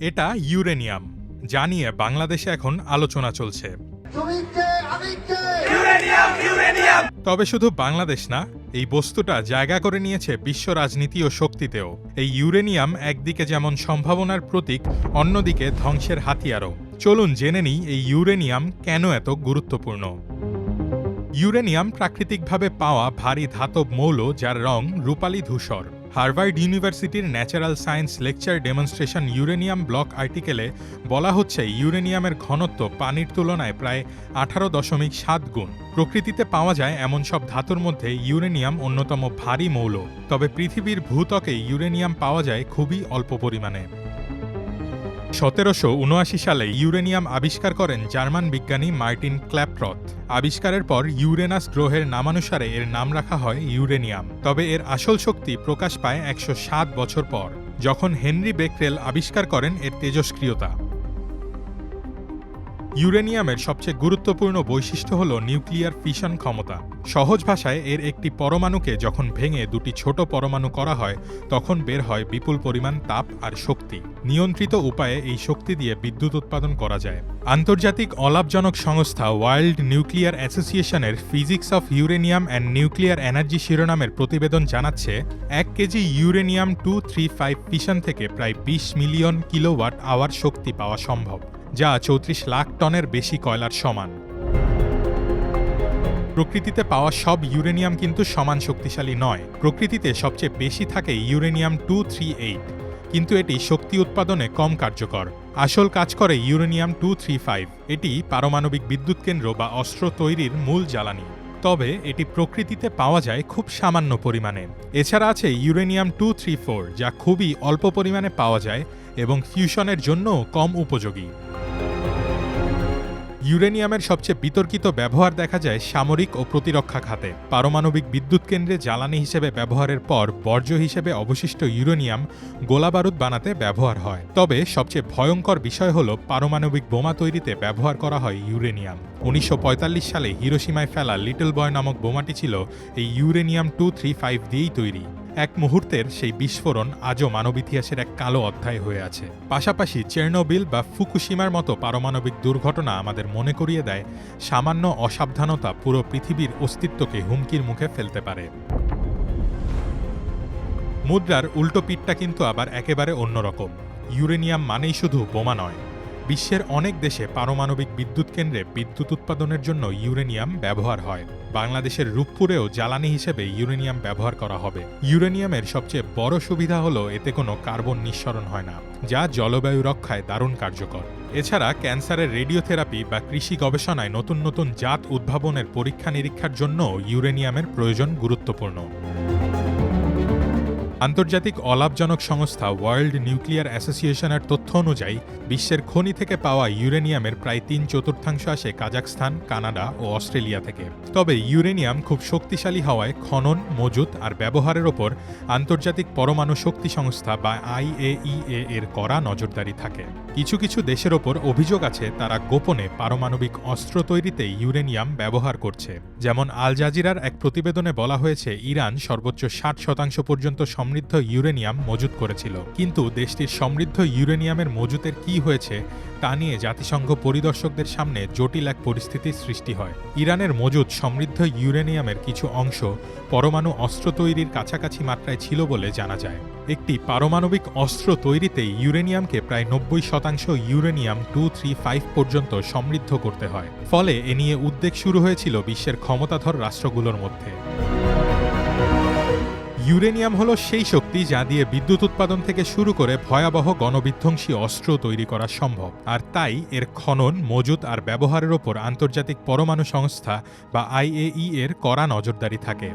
এটা ইউরেনিয়াম, যা নিয়ে বাংলাদেশে এখন আলোচনা চলছে। তবে শুধু বাংলাদেশ না, এই বস্তুটা জায়গা করে নিয়েছে বিশ্ব রাজনীতি ও শক্তিতেও। এই ইউরেনিয়াম একদিকে যেমন সম্ভাবনার প্রতীক, অন্যদিকে ধ্বংসের হাতিয়ারও। চলুন জেনে নিই এই ইউরেনিয়াম কেন এত গুরুত্বপূর্ণ। ইউরেনিয়াম প্রাকৃতিকভাবে পাওয়া ভারী ধাতব মৌল, যার রং রূপালী ধূসর। হার্ভার্ড ইউনিভার্সিটির natural science lecture demonstration uranium block আর্টিকেলে বলা হচ্ছে ইউরেনিয়ামের ঘনত্ব পানির তুলনায় প্রায় 18.7 গুণ। প্রকৃতিতে পাওয়া যায় এমন সব ধাতুর মধ্যে ইউরেনিয়াম অন্যতম ভারী মৌল, তবে পৃথিবীর ভূত্বকে ইউরেনিয়াম পাওয়া যায় খুবই অল্প পরিমাণে। 1779 সালে ইউরেনিয়াম আবিষ্কার করেন জার্মান বিজ্ঞানী মার্টিন ক্ল্যাপট্রথ। আবিষ্কারের পর ইউরেনাস গ্রহের নামানুসারে এর নাম রাখা হয় ইউরেনিয়াম। তবে এর আসল শক্তি প্রকাশ পায় 107 বছর পর, যখন হেনরি বেকরেল আবিষ্কার করেন এর তেজস্ক্রিয়তা। ইউরেনিয়ামের সবচেয়ে গুরুত্বপূর্ণ বৈশিষ্ট্য হল নিউক্লিয়ার ফিশন ক্ষমতা। সহজ ভাষায় এর একটি পরমাণুকে যখন ভেঙে দুটি ছোট পরমাণু করা হয়, তখন বের হয় বিপুল পরিমাণ তাপ আর শক্তি। নিয়ন্ত্রিত উপায়ে এই শক্তি দিয়ে বিদ্যুৎ উৎপাদন করা যায়। আন্তর্জাতিক অলাভজনক সংস্থা ওয়ার্ল্ড নিউক্লিয়ার অ্যাসোসিয়েশনের physics of uranium and nuclear energy শিরোনামের প্রতিবেদন জানাচ্ছে 1 কেজি ইউরেনিয়াম 235 ফিশন থেকে প্রায় 20 মিলিয়ন কিলোওয়াট আওয়ার শক্তি পাওয়া সম্ভব, যা 34 লাখ টনের বেশি কয়লার সমান। প্রকৃতিতে পাওয়া সব ইউরেনিয়াম কিন্তু সমান শক্তিশালী নয়। প্রকৃতিতে সবচেয়ে বেশি থাকে ইউরেনিয়াম 238, কিন্তু এটি শক্তি উৎপাদনে কম কার্যকর। আসল কাজ করে ইউরেনিয়াম 235। এটি পারমাণবিক বিদ্যুৎ কেন্দ্র বা অস্ত্র তৈরির মূল জ্বালানি। তবে এটি প্রকৃতিতে পাওয়া যায় খুব সামান্য পরিমাণে। এছাড়া আছে ইউরেনিয়াম 234, যা খুবই অল্প পরিমাণে পাওয়া যায় এবং ফিউশনের জন্য কম উপযোগী। ইউরেনিয়ামের সবচেয়ে বিতর্কিত ব্যবহার দেখা যায় সামরিক ও প্রতিরক্ষা খাতে। পারমাণবিক বিদ্যুৎ কেন্দ্রে জ্বালানি হিসেবে ব্যবহারের পর বর্জ্য হিসেবে অবশিষ্ট ইউরেনিয়াম গোলাবারুদ বানাতে ব্যবহার হয়। তবে সবচেয়ে ভয়ঙ্কর বিষয় হল পারমাণবিক বোমা তৈরিতে ব্যবহার করা হয় ইউরেনিয়াম। 1945 সালে হিরোশিমায় ফেলা লিটল বয় নামক বোমাটি ছিল এই ইউরেনিয়াম 235 দিয়েই তৈরি। এক মুহূর্তের সেই বিস্ফোরণ আজও মানব ইতিহাসের এক কালো অধ্যায় হয়ে আছে। পাশাপাশি চেরনোবিল বা ফুকুশিমার মতো পারমাণবিক দুর্ঘটনা আমাদের মনে করিয়ে দেয় সামান্য অসাবধানতা পুরো পৃথিবীর অস্তিত্বকে হুমকির মুখে ফেলতে পারে। মুদ্রার উল্টো পিঠটা কিন্তু আবার একেবারে অন্যরকম। ইউরেনিয়াম মানেই শুধু বোমা নয়। বিশ্বের অনেক দেশে পারমাণবিক বিদ্যুৎ কেন্দ্রে বিদ্যুৎ উৎপাদনের জন্য ইউরেনিয়াম ব্যবহার হয়। বাংলাদেশের রূপপুরেও জ্বালানি হিসেবে ইউরেনিয়াম ব্যবহার করা হবে। ইউরেনিয়ামের সবচেয়ে বড় সুবিধা হলো এতে কোনো কার্বন নিঃসরণ হয় না, যা জলবায়ু রক্ষায় দারুণ কার্যকর। এছাড়া ক্যান্সারের রেডিওথেরাপি বা কৃষি গবেষণায় নতুন নতুন জাত উদ্ভাবনের পরীক্ষা নিরীক্ষার জন্য ইউরেনিয়ামের প্রয়োজন গুরুত্বপূর্ণ। আন্তর্জাতিক অলাভজনক সংস্থা ওয়ার্ল্ড নিউক্লিয়ার অ্যাসোসিয়েশনের তথ্য অনুযায়ী বিশ্বের খনি থেকে পাওয়া ইউরেনিয়ামের প্রায় 3/4 আসে কাজাখস্তান, কানাডা ও অস্ট্রেলিয়া থেকে। তবে ইউরেনিয়াম খুব শক্তিশালী হওয়ায় খনন, মজুত আর ব্যবহারের ওপর আন্তর্জাতিক পরমাণু শক্তি সংস্থা বা IAEA এর কড়া নজরদারি থাকে। কিছু কিছু দেশের ওপর অভিযোগ আছে তারা গোপনে পারমাণবিক অস্ত্র তৈরিতে ইউরেনিয়াম ব্যবহার করছে। যেমন আল জাজিরার এক প্রতিবেদনে বলা হয়েছে ইরান সর্বোচ্চ 60% পর্যন্ত সমৃদ্ধ ইউরেনিয়াম মজুত করেছিল। কিন্তু দেশটির সমৃদ্ধ ইউরেনিয়ামের মজুতের কি হয়েছে তা নিয়ে জাতিসংঘ পরিদর্শকদের সামনে জটিল এক পরিস্থিতির সৃষ্টি হয়। ইরানের মজুত সমৃদ্ধ ইউরেনিয়ামের কিছু অংশ পরমাণু অস্ত্র তৈরির কাছাকাছি মাত্রায় ছিল বলে জানা যায়। একটি পারমাণবিক অস্ত্র তৈরিতে ইউরেনিয়ামকে প্রায় 90% ইউরেনিয়াম 235 পর্যন্ত সমৃদ্ধ করতে হয়। ফলে এ নিয়ে উদ্বেগ শুরু হয়েছিল বিশ্বের ক্ষমতাধর রাষ্ট্রগুলোর মধ্যে। ইউরেনিয়াম হলো সেই শক্তি যা দিয়ে বিদ্যুৎ উৎপাদন থেকে শুরু করে ভয়াবহ গণবিধ্বংসী অস্ত্র তৈরি করা সম্ভব। আর তাই এর খনন, মজুত আর ব্যবহারের ওপর আন্তর্জাতিক পরমাণু সংস্থা বা IAEA এর কড়া নজরদারি থাকে।